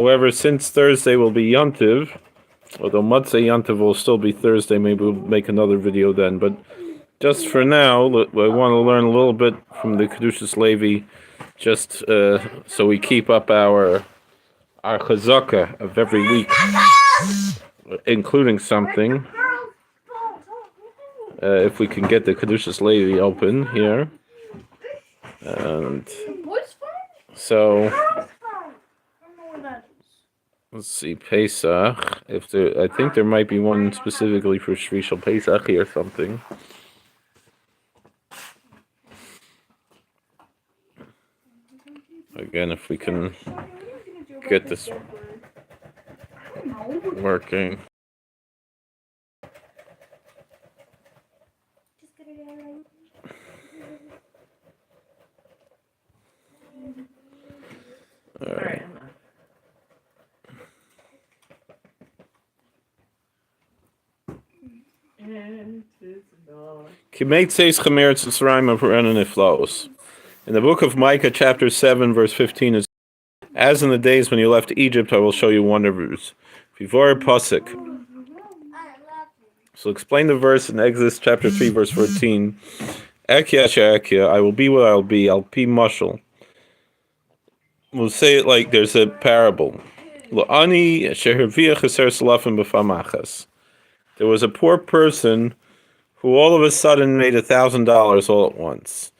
However, since Thursday will be Yontiv, although Matzah Yontiv will still be Thursday, maybe we'll make another video then. But just for now, I want to learn a little bit from the Kedushas Levi, just so we keep up our chazaka of every week, including something. If we can get the Kedushas Levi open here. And so, let's see, Pesach. I think there might be one specifically for Shvii Shel Pesach or something. Again, if we can get this working. All right. In the book of Micah, chapter 7, verse 15, is, as in the days when you left Egypt, I will show you wonders. Vivor Pasuk. So explain the verse in Exodus chapter 3, verse 14. Ekia she'ekia, I will be what I'll be mashal. We'll say it like there's a parable. Lo'ani shehervia cheser salafim b'famachas. There was a poor person who all of a sudden made $1,000 all at once.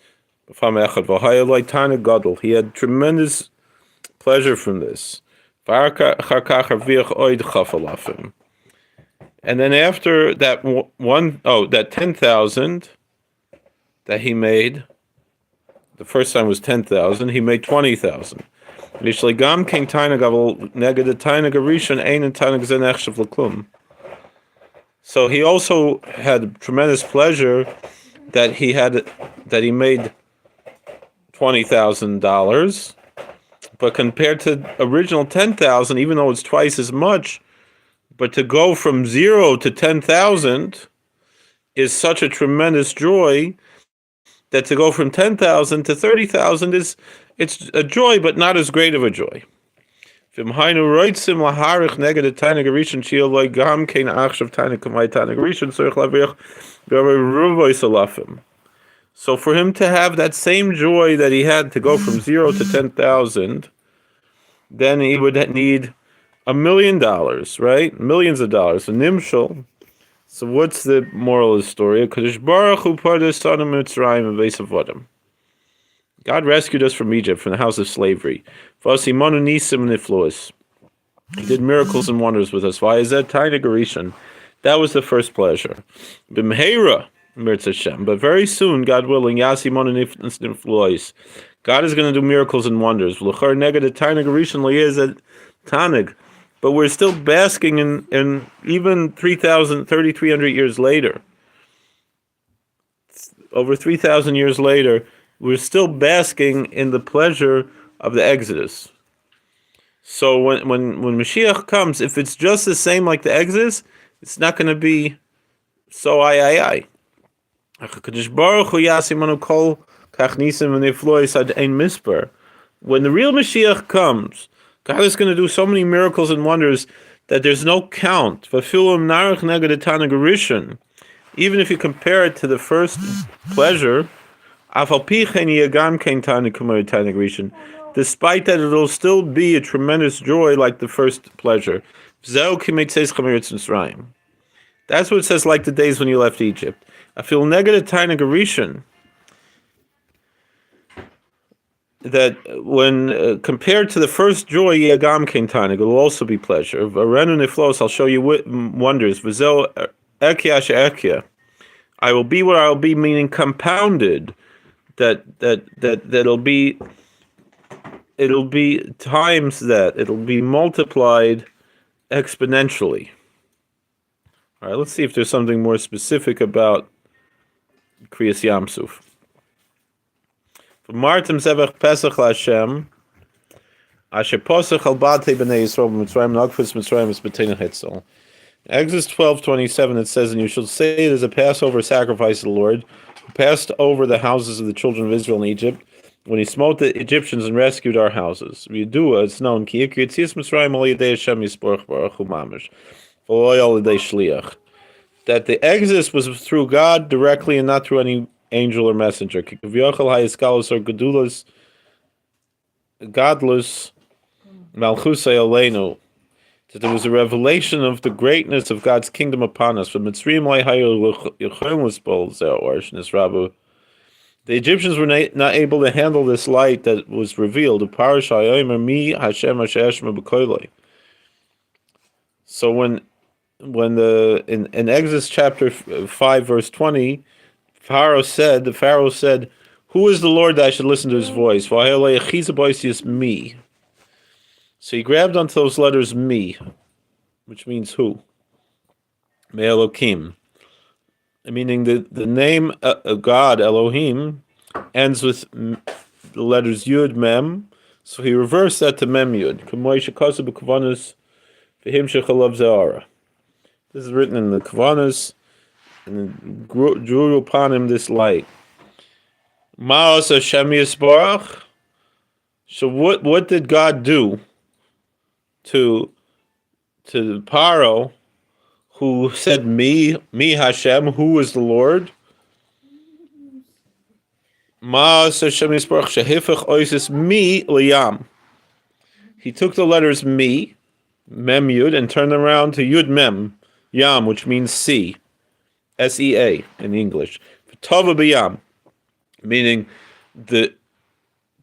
He had tremendous pleasure from this. And then after that that 10,000 that he made, the first time was 10,000, he made 20,000. So he also had tremendous pleasure that he made $20,000, but compared to original 10,000, even though it's twice as much, but to go from 0 to 10,000 is such a tremendous joy that to go from 10,000 to 30,000 it's a joy, but not as great of a joy. So for him to have that same joy that he had to go from 0 to 10,000, then he would need $1 million, right? Millions of dollars. A nimshal. So what's the moral of the story? God rescued us from Egypt, from the house of slavery. He did miracles and wonders with us. Why is that? That was the first pleasure. But very soon, God willing, God is going to do miracles and wonders. But we're still basking in even 3,300 years later. Over 3,000 years later, we're still basking in the pleasure of the Exodus. So when Mashiach comes, if it's just the same like the Exodus, it's not going to be so aye. When the real Mashiach comes, God is going to do so many miracles and wonders that there's no count. Even if you compare it to the first pleasure, despite that, it'll still be a tremendous joy like the first pleasure. That's what it says, like the days when you left Egypt. I feel negative tainag that when compared to the first joy, yagam kain tainag, it will also be pleasure. I'll show you wonders. I will be what I will be, meaning compounded. It'll be times that, it'll be multiplied exponentially. All right, let's see if there's something more specific about Kriyas Yamsuf. Martim Zevach Pesach LaHashem, Asher Posach al Bate B'nei Yisrael B'Mitzrayim Nagfus Mitzrayim Es B'Tein Hitzel. Exodus 12:27, it says, and you shall say it is a Passover sacrifice to the Lord, who passed over the houses of the children of Israel in Egypt. when he smote the Egyptians and rescued our houses. Yidua, it's known, Ki Yikri Yitzias Mitzrayim Al Yidei Hashem Yisborach Baruch Hu Mamish, V'lo Al Yidei Shliach. That the exodus was through God directly and not through any angel or messenger. Ki Kavyochel HaYiskalos or Gedulas, Godless, Malchusay Aleinu. That there was a revelation of the greatness of God's kingdom upon us. From Mitzrayim Lai Hayu Yecholim L'Spol Zeh Orsh Nisrabu. The Egyptians were not able to handle this light that was revealed. Mi Hashem So when in Exodus chapter 5 verse 20, the Pharaoh said, "Who is the Lord that I should listen to his voice?" Me. So he grabbed onto those letters me, which means who? Me Elokim. Meaning the name of God, Elohim, ends with the letters Yud, Mem, so he reversed that to Mem Yud. This is written in the Kavanas, and drew upon him this light. Ma'as Hashem Yisbarach. So what did God do to the Paro, who said, me Hashem, who is the Lord? Ma'as Hashem Yisbarach shehifach oisis mi liyam. He took the letters me, Mem Yud, and turned them around to Yud Mem, Yam, which means sea, S-E-A in English. Tova b'yam, meaning the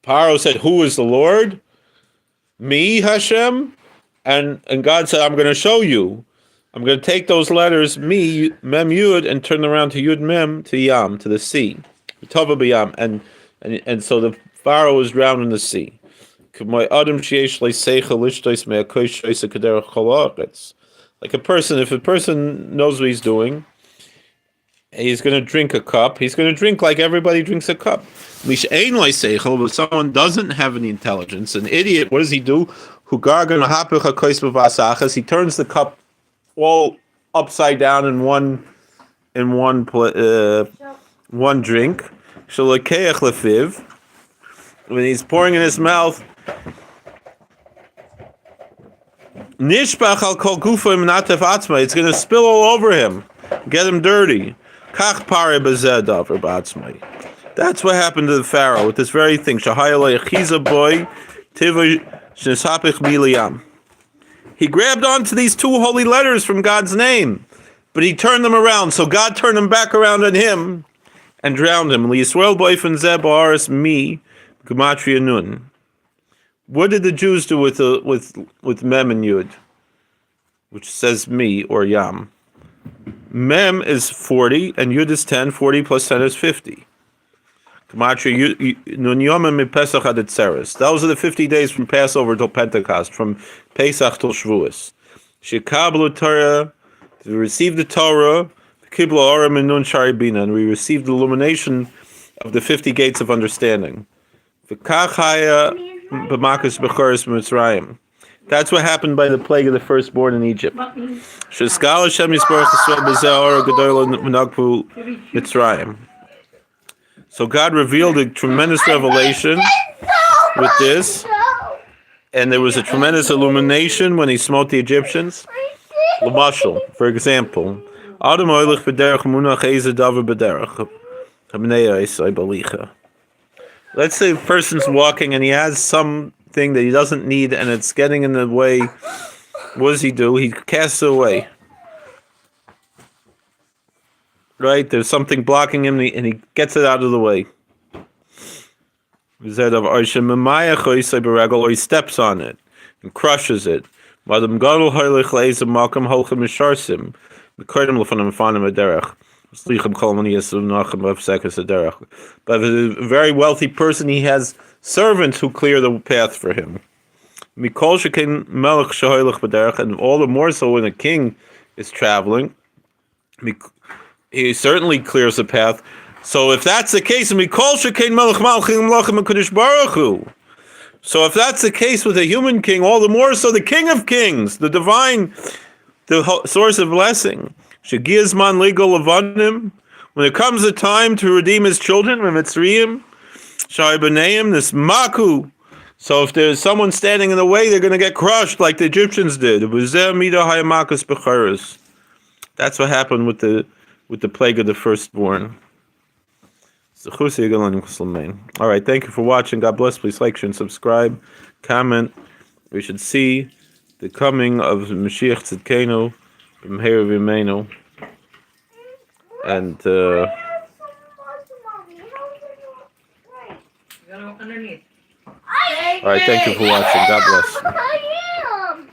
Paro said, who is the Lord? Me Hashem, and God said, I'm going to show you. I'm going to take those letters, me, Mem Yud, and turn them around to Yud Mem, to Yam, to the sea. Tova b'yam, and so the Pharaoh was drowned in the sea. Like a person, if a person knows what he's doing, he's going to drink a cup. He's going to drink like everybody drinks a cup. But someone doesn't have any intelligence, an idiot, what does he do? He turns the cup all upside down in one drink. When he's pouring in his mouth, it's going to spill all over him, get him dirty. That's what happened to the Pharaoh with this very thing. He grabbed onto these two holy letters from God's name, but he turned them around. So God turned them back around on him and drowned him. Gematria Nun. What did the Jews do with Mem and Yud, which says me or Yam? Mem is 40 and Yud is 10. 40 plus 10 is 50. Gematria Nun Yomim Pesach ad Etzeres. Those are the 50 days from Passover till Pentecost, from Pesach till Shavuos. Shekablu Torah, we received the Torah, Kibla Orim and Nun Shari Bina, and we received the illumination of the 50 gates of understanding. That's what happened by the plague of the firstborn in Egypt. So God revealed a tremendous revelation with this, and there was a tremendous illumination when he smote the Egyptians. For example, let's say a person's walking and he has something that he doesn't need and it's getting in the way. What does he do? He casts it away. Right? There's something blocking him and he gets it out of the way. Or he steps on it and crushes it. But a very wealthy person, he has servants who clear the path for him. And all the more so when a king is traveling, he certainly clears the path. So if that's the case, so if that's the case with a human king, all the more so the King of Kings, the divine, the source of blessing. When it comes the time to redeem his children from Mitzrayim, Shaibaneim this maku. So if there's someone standing in the way, they're going to get crushed like the Egyptians did. That's what happened with the plague of the firstborn. All right, thank you for watching. God bless. Please like, share, and subscribe. Comment. We should see the coming of Mashiach Tzidkenu, B'mheira V'Yameinu. And all right, thank you for watching. God bless.